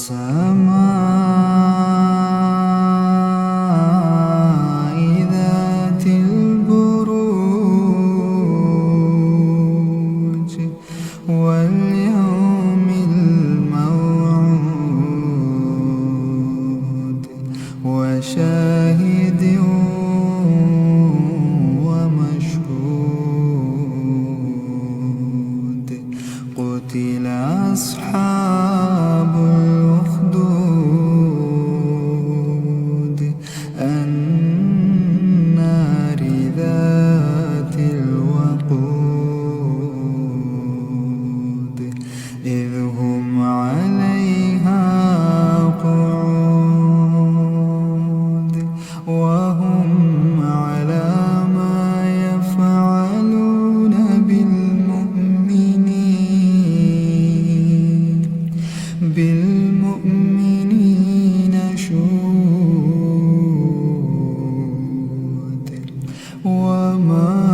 والسماء ذات البروج واليوم الموعود وشاهد ومشهود. قتل أصحاب الأخدود النار ذات الوقود إذ هم عليها قعود وهم على ما يفعلون بالمؤمنين شهود. وما